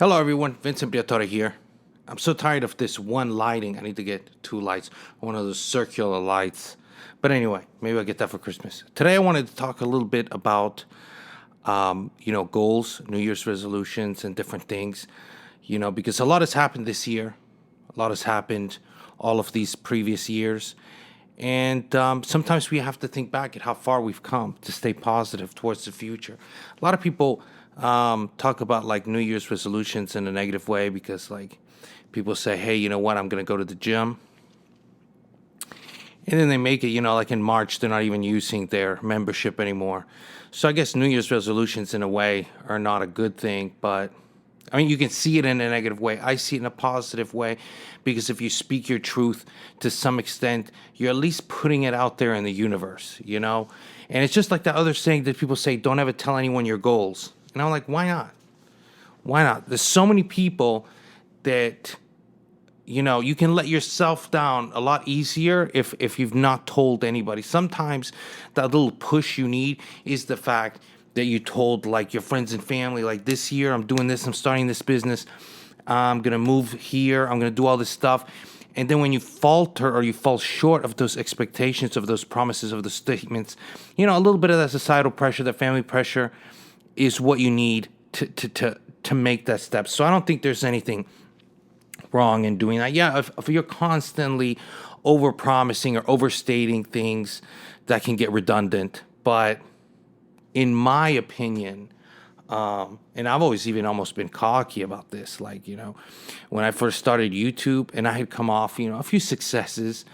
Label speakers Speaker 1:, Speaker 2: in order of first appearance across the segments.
Speaker 1: Hello, everyone. Vincent Briatore here. I'm so tired of this one lighting. I need to get two lights, one of those circular lights. But anyway, maybe I'll get that for Christmas. Today, I wanted to talk a little bit about, goals, New Year's resolutions, and different things. Because a lot has happened this year. A lot has happened all of these previous years. And sometimes we have to think back at how far we've come to stay positive towards the future. A lot of people talk about like New Year's resolutions in a negative way because like people say, hey, you know what, I'm going to go to the gym. And then they make it, like in March, they're not even using their membership anymore. So I guess New Year's resolutions in a way are not a good thing, but I mean, you can see it in a negative way. I see it in a positive way because if you speak your truth to some extent, you're at least putting it out there in the universe, And it's just like the other saying that people say, don't ever tell anyone your goals. And I'm like, why not? Why not? There's so many people that, you can let yourself down a lot easier if you've not told anybody. Sometimes that little push you need is the fact that you told like your friends and family, like this year I'm doing this, I'm starting this business, I'm going to move here, I'm going to do all this stuff. And then when you falter or you fall short of those expectations, of those promises, of those statements, a little bit of that societal pressure, that family pressure is what you need to make that step. So I don't think there's anything wrong in doing that. Yeah, if you're constantly over-promising or overstating things, that can get redundant. But in my opinion, and I've always even almost been cocky about this, like, when I first started YouTube and I had come off, a few successes,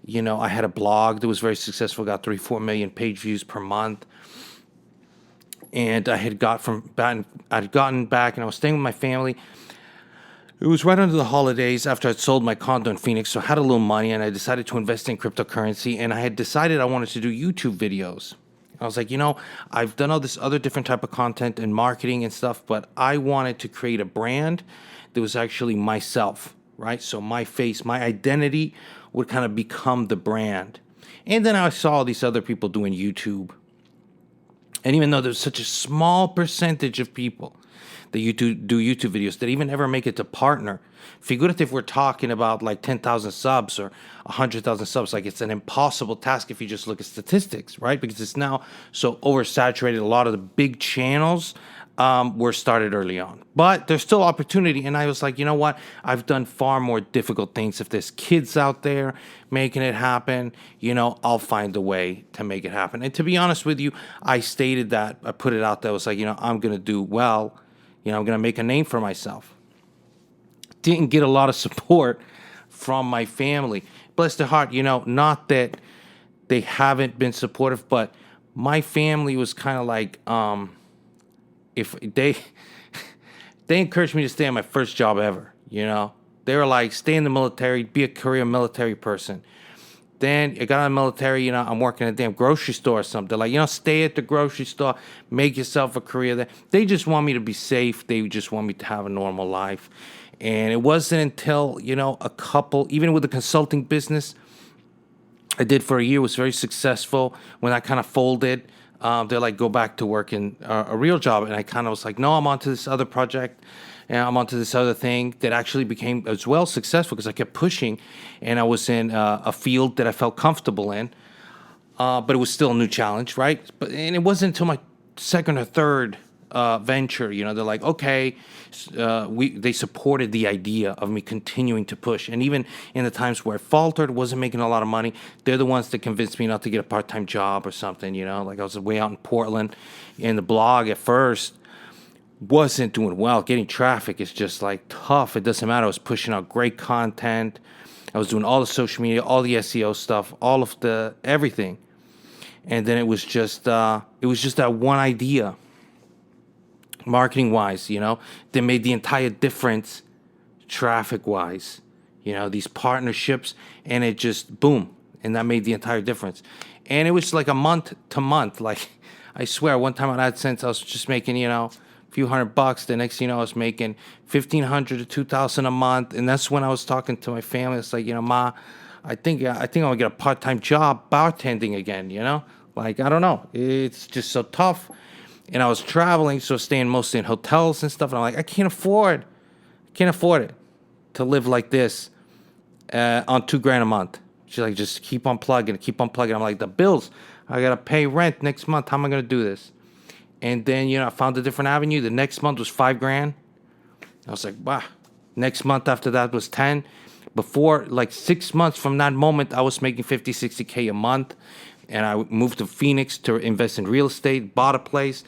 Speaker 1: I had a blog that was very successful, got 3-4 million page views per month. And I'd gotten back and I was staying with my family. It was right under the holidays after I'd sold my condo in Phoenix, so I had a little money and I decided to invest in cryptocurrency, and I had decided I wanted to do YouTube videos. I was like, I've done all this other different type of content and marketing and stuff, but I wanted to create a brand that was actually myself, right? So my face, my identity would kind of become the brand. And then I saw all these other people doing YouTube. And even though there's such a small percentage of people that do YouTube videos that even ever make it to partner, figurate if we're talking about like 10,000 subs or 100,000 subs, like it's an impossible task if you just look at statistics, right? Because it's now so oversaturated. A lot of the big channels were started early on. But there's still opportunity. And I was like, you know what? I've done far more difficult things. If there's kids out there making it happen, I'll find a way to make it happen. And to be honest with you, I stated that. I put it out there. I was like, I'm going to do well. I'm going to make a name for myself. Didn't get a lot of support from my family. Bless their heart, not that they haven't been supportive, but my family was kind of like, if they encouraged me to stay in my first job ever, They were like, stay in the military, be a career military person. Then I got out of the military, I'm working at a damn grocery store or something. They're like, stay at the grocery store, make yourself a career there. They just want me to be safe. They just want me to have a normal life. And it wasn't until, even with the consulting business I did for a year, was very successful. When I kind of folded, they're like, go back to work in a real job. And I kind of was like, no, I'm on to this other project. And I'm onto this other thing that actually became as well successful because I kept pushing, and I was in a field that I felt comfortable in, but it was still a new challenge, right? And it wasn't until my second or third venture, they're like, okay, they supported the idea of me continuing to push, and even in the times where I faltered, wasn't making a lot of money, they're the ones that convinced me not to get a part-time job or something, like I was way out in Portland, and the blog at first wasn't doing well. Getting traffic is just like tough. It doesn't matter. I was pushing out great content. I was doing all the social media, all the SEO stuff, all of the everything. And then it was just that one idea, marketing wise, that made the entire difference traffic wise. These partnerships, and it just boom, and that made the entire difference. And it was like a month to month. Like I swear, one time on AdSense, I was just making, few $100. The next thing I was making $1,500 to $2,000 a month, and that's when I was talking to my family. It's like, Ma, I think I'm gonna get a part-time job bartending again. Like I don't know, it's just so tough. And I was traveling, so staying mostly in hotels and stuff. And I'm like, I can't afford Can't afford it to live like this on $2,000 a month. She's like, just keep on plugging, keep on plugging. I'm like, the bills, I gotta pay rent next month. How am I gonna do this? And then, I found a different avenue. The next month was $5,000. I was like, wow. Next month after that was 10. Before, like 6 months from that moment, I was making 50, 60K a month. And I moved to Phoenix to invest in real estate, bought a place,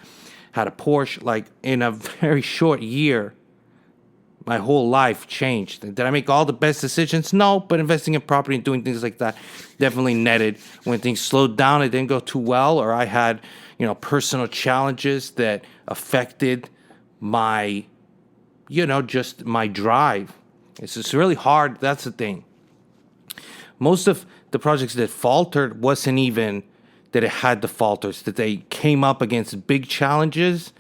Speaker 1: had a Porsche. Like in a very short year, my whole life changed. Did I make all the best decisions? No, but investing in property and doing things like that definitely netted. When things slowed down, it didn't go too well, or I had, personal challenges that affected my, just my drive. It's just really hard. That's the thing. Most of the projects that faltered wasn't even that it had the falters, that they came up against big challenges.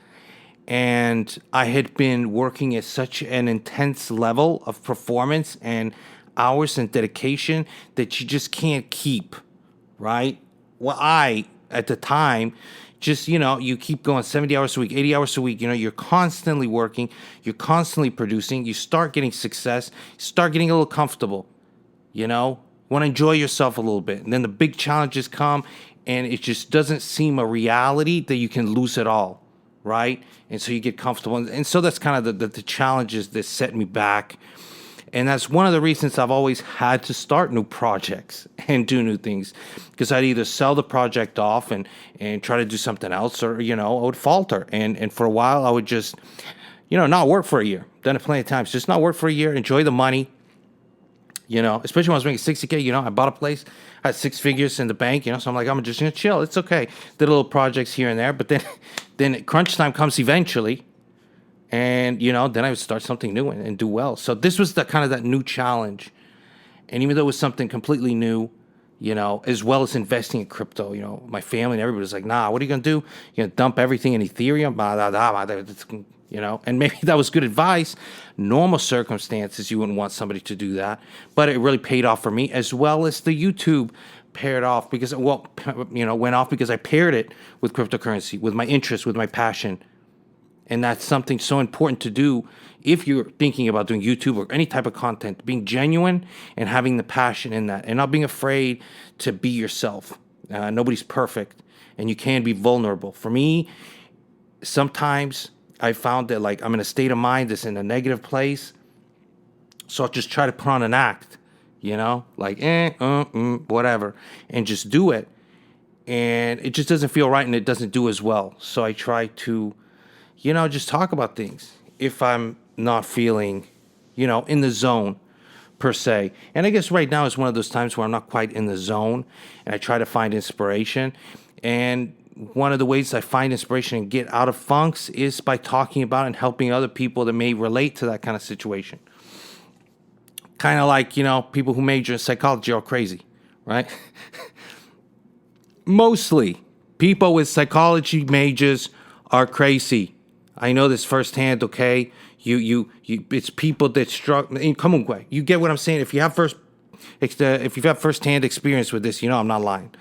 Speaker 1: And I had been working at such an intense level of performance and hours and dedication that you just can't keep, right? Well, at the time, just, you keep going 70 hours a week, 80 hours a week. You're constantly working. You're constantly producing. You start getting success. You start getting a little comfortable, want to enjoy yourself a little bit. And then the big challenges come, and it just doesn't seem a reality that you can lose it all. Right? And so you get comfortable. And so that's kind of the challenges that set me back. And that's one of the reasons I've always had to start new projects and do new things. Because I'd either sell the project off and try to do something else, or, I would falter. And for a while, I would just, not work for a year. Done it plenty of times. Just not work for a year, enjoy the money. Especially when I was making 60K, I bought a place, I had 6 figures in the bank, so I'm like, I'm just going to chill. It's okay. Did little projects here and there, but then crunch time comes eventually, and, then I would start something new and do well. So this was the kind of that new challenge. And even though it was something completely new, as well as investing in crypto, my family and everybody was like, nah, what are you going to do? You're going to dump everything in Ethereum? And maybe that was good advice. Normal circumstances, you wouldn't want somebody to do that. But it really paid off for me, as well as the YouTube paired off because, went off because I paired it with cryptocurrency, with my interest, with my passion. And that's something so important to do if you're thinking about doing YouTube or any type of content, being genuine and having the passion in that and not being afraid to be yourself. Nobody's perfect, and you can be vulnerable. For me, sometimes I found that like I'm in a state of mind that's in a negative place. So I'll just try to put on an act, like, whatever, and just do it. And it just doesn't feel right, and it doesn't do as well. So I try to, just talk about things if I'm not feeling, in the zone per se. And I guess right now is one of those times where I'm not quite in the zone, and I try to find inspiration. And one of the ways I find inspiration and get out of funks is by talking about and helping other people that may relate to that kind of situation. Kind of like, people who major in psychology are crazy, right? Mostly, people with psychology majors are crazy. I know this firsthand, okay? It's people that struggle. Come on, Gway. You get what I'm saying? If you have firsthand experience with this, I'm not lying.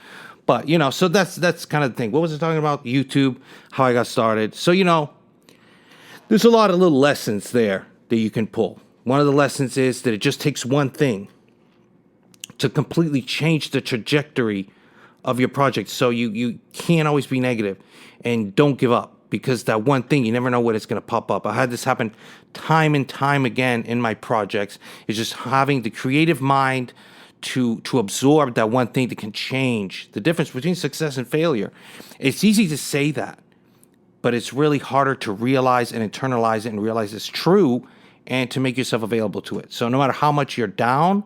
Speaker 1: But, so that's kind of the thing. What was I talking about? YouTube, how I got started. So, there's a lot of little lessons there that you can pull. One of the lessons is that it just takes one thing to completely change the trajectory of your project. So you can't always be negative, and don't give up, because that one thing, you never know what it's going to pop up. I had this happen time and time again in my projects. It's just having the creative mind to absorb that one thing that can change the difference between success and failure. It's easy to say that, but it's really harder to realize and internalize it and realize it's true and to make yourself available to it. So no matter how much you're down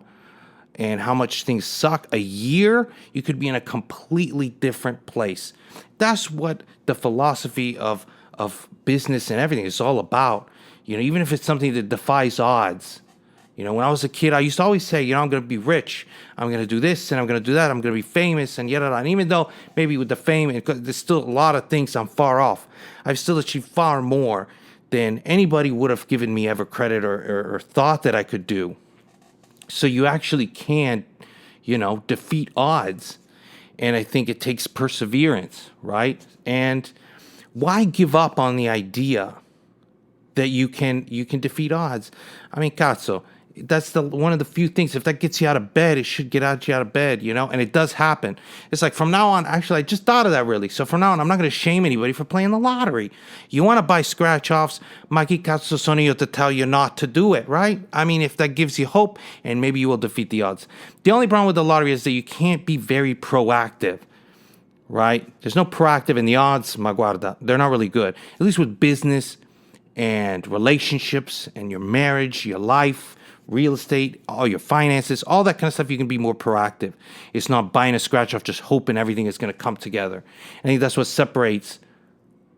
Speaker 1: and how much things suck, a year, you could be in a completely different place. That's what the philosophy of business and everything is all about. Even if it's something that defies odds. When I was a kid, I used to always say, I'm going to be rich. I'm going to do this and I'm going to do that. I'm going to be famous and yada. And even though maybe with the fame, there's still a lot of things I'm far off. I've still achieved far more than anybody would have given me ever credit or thought that I could do. So you actually can, defeat odds. And I think it takes perseverance, right? And why give up on the idea that you can defeat odds. I mean, cazzo, that's one of the few things. If that gets you out of bed, it should get you out of bed, and it does happen. It's like from now on, actually, I just thought of that really. So from now on, I'm not going to shame anybody for playing the lottery. You want to buy scratch offs, ma chi cazzo sono io to tell you not to do it, right? I mean, if that gives you hope, and maybe you will defeat the odds. The only problem with the lottery is that you can't be very proactive. Right? There's no proactive in the odds, ma guarda. They're not really good. At least with business and relationships and your marriage, your life, real estate, all your finances, all that kind of stuff, you can be more proactive. It's not buying a scratch off, just hoping everything is going to come together. I think that's what separates,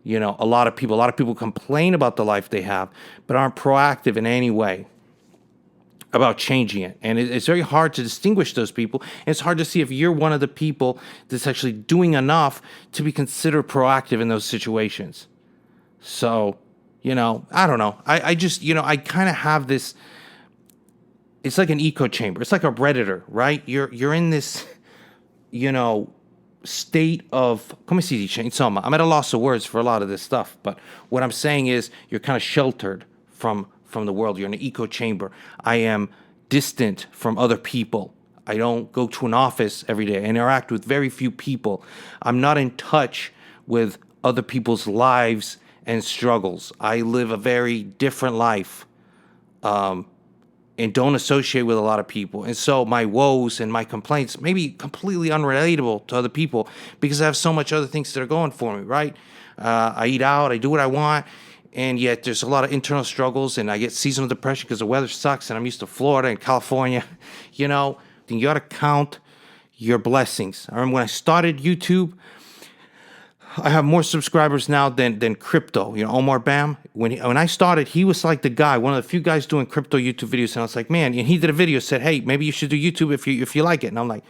Speaker 1: a lot of people. A lot of people complain about the life they have, but aren't proactive in any way about changing it. And it's very hard to distinguish those people. And it's hard to see if you're one of the people that's actually doing enough to be considered proactive in those situations. So, I don't know. I just, I kind of have this, it's like an echo chamber. It's like a Redditor, right? You're in this, state of, come si dice, insomma, I'm at a loss of words for a lot of this stuff. But what I'm saying is you're kind of sheltered from the world. You're in an echo chamber. I am distant from other people. I don't go to an office every day. I interact with very few people. I'm not in touch with other people's lives and struggles. I live a very different life. And don't associate with a lot of people. And so my woes and my complaints may be completely unrelatable to other people because I have so much other things that are going for me, right? I eat out, I do what I want, and yet there's a lot of internal struggles, and I get seasonal depression because the weather sucks, and I'm used to Florida and California. You got to count your blessings. I remember when I started YouTube, I have more subscribers now than crypto. Omar Bam. When I started, he was like the guy, one of the few guys doing crypto YouTube videos. And I was like, man. And he did a video, said, hey, maybe you should do YouTube if you like it. And I'm like,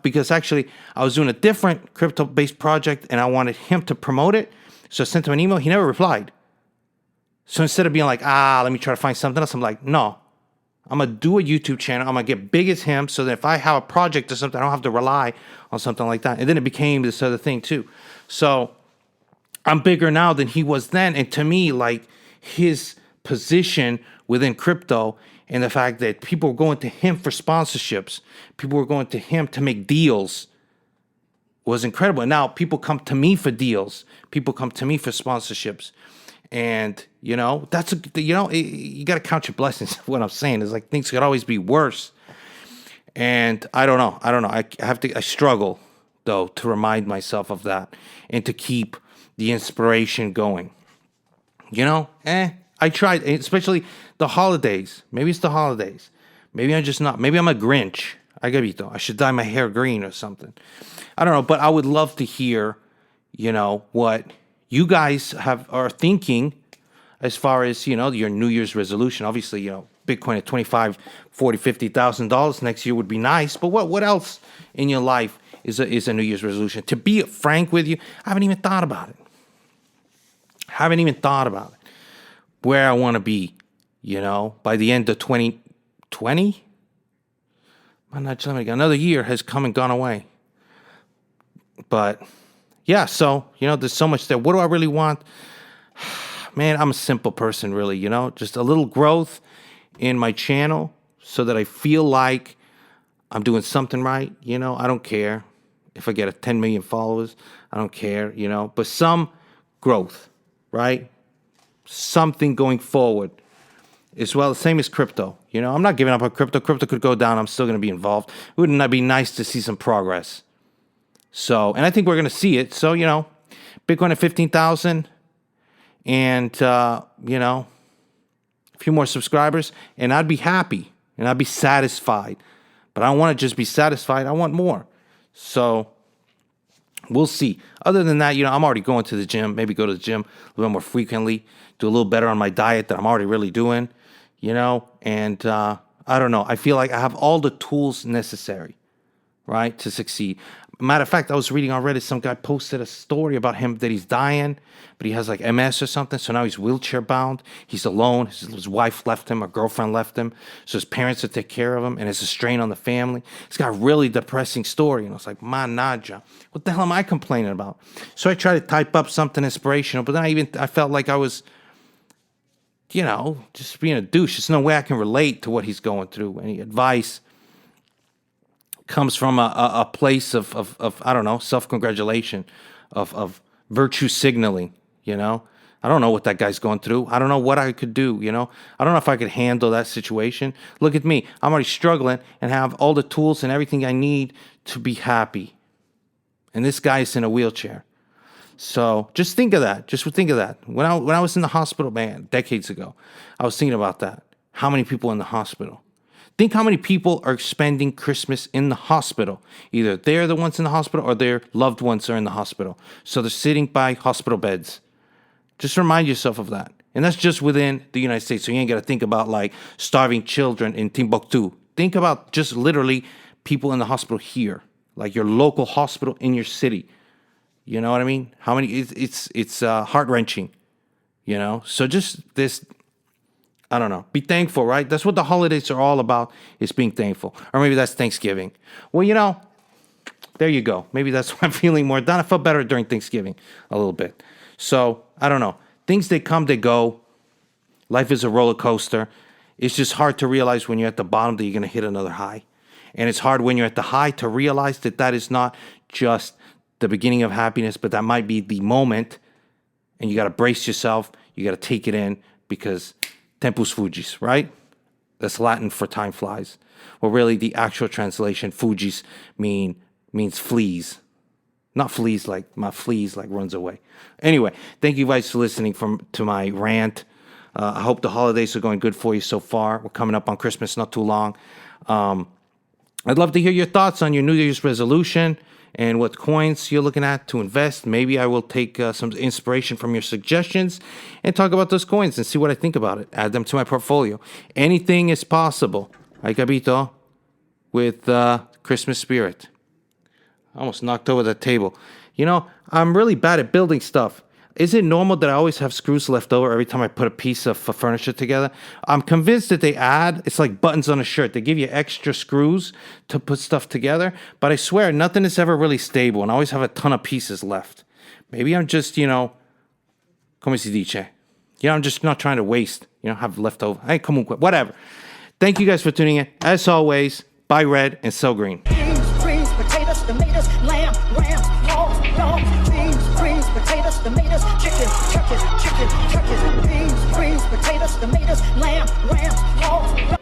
Speaker 1: because actually I was doing a different crypto-based project, and I wanted him to promote it. So I sent him an email. He never replied. So instead of being like, let me try to find something else, I'm like, no. I'm going to do a YouTube channel. I'm going to get big as him so that if I have a project or something, I don't have to rely on something like that. And then it became this other thing too. So I'm bigger now than he was then. And to me, like his position within crypto and the fact that people were going to him for sponsorships, people were going to him to make deals was incredible. And now people come to me for deals. People come to me for sponsorships. And, you got to count your blessings. What I'm saying is like things could always be worse. And I don't know. I struggle though to remind myself of that and to keep the inspiration going. I tried, especially the holidays. Maybe it's the holidays. Maybe I'm just not. Maybe I'm a Grinch. I should dye my hair green or something. I don't know, but I would love to hear, what you guys are thinking as far as, your New Year's resolution. Obviously, Bitcoin at $25,000, $40,000, $50,000 next year would be nice. But what else in your life is a New Year's resolution? To be frank with you, I haven't even thought about it. Where I want to be, by the end of 2020. Another year has come and gone away. But yeah, so, there's so much there. What do I really want? Man, I'm a simple person, really, just a little growth in my channel so that I feel like I'm doing something right. I don't care if I get a 10 million followers. I don't care, but some growth, right? Something going forward as well. The same as crypto. I'm not giving up on crypto. Crypto could go down. I'm still going to be involved. Wouldn't that be nice to see some progress? So, and I think we're going to see it. So, Bitcoin at 15,000 and, a few more subscribers, and I'd be happy and I'd be satisfied. But I don't want to just be satisfied. I want more. So we'll see. Other than that, I'm already going to the gym. Maybe go to the gym a little more frequently. Do a little better on my diet that I'm already really doing, And I don't know. I feel like I have all the tools necessary, right, to succeed. Matter of fact, I was reading on Reddit, some guy posted a story about him that he's dying, but he has like MS or something, so now he's wheelchair bound. He's alone. His wife left him, or girlfriend left him, so his parents would take care of him, and it's a strain on the family. It's got a really depressing story, and I was like, manaja, what the hell am I complaining about? So I tried to type up something inspirational, but then I felt like I was just being a douche. There's no way I can relate to what he's going through. Any advice comes from a place of I don't know, self-congratulation, of virtue signaling, I don't know what that guy's going through. I don't know what I could do, I don't know if I could handle that situation. Look at me. I'm already struggling and have all the tools and everything I need to be happy. And this guy is in a wheelchair. So just think of that. Just think of that. When I was in the hospital, man, decades ago, I was thinking about that. How many people in the hospital? Think how many people are spending Christmas in the hospital. Either they're the ones in the hospital or their loved ones are in the hospital. So they're sitting by hospital beds. Just remind yourself of that. And that's just within the United States. So you ain't got to think about like starving children in Timbuktu. Think about just literally people in the hospital here, like your local hospital in your city. You know what I mean? How many? It's heart-wrenching. So just this. I don't know. Be thankful, right? That's what the holidays are all about, is being thankful. Or maybe that's Thanksgiving. Well, there you go. Maybe that's why I'm feeling more done. I felt better during Thanksgiving a little bit. So, I don't know. Things, they come, they go. Life is a roller coaster. It's just hard to realize when you're at the bottom that you're going to hit another high. And it's hard when you're at the high to realize that that is not just the beginning of happiness, but that might be the moment. And you got to brace yourself. You got to take it in, because tempus fugis, right? That's Latin for time flies. Well, really, the actual translation, fugis, means fleas. Not fleas like runs away. Anyway, thank you guys for listening to my rant. I hope the holidays are going good for you so far. We're coming up on Christmas not too long. I'd love to hear your thoughts on your New Year's resolution and what coins you're looking at to invest. Maybe I will take some inspiration from your suggestions and talk about those coins and see what I think about it. Add them to my portfolio. Anything is possible. Ay capito? With Christmas spirit. I almost knocked over the table. I'm really bad at building stuff. Is it normal that I always have screws left over every time I put a piece of furniture together? I'm convinced that they add, it's like buttons on a shirt. They give you extra screws to put stuff together. But I swear, nothing is ever really stable, and I always have a ton of pieces left. Maybe I'm just, como se dice? I'm just not trying to waste, have leftover. Hey, come on, whatever. Thank you guys for tuning in. As always, buy red and sell green.
Speaker 2: Greens, potatoes, tomatoes, lamb, ram, dog, beans, potatoes, tomatoes, chicken, turkeys, beans, potatoes, tomatoes, lamb, ram,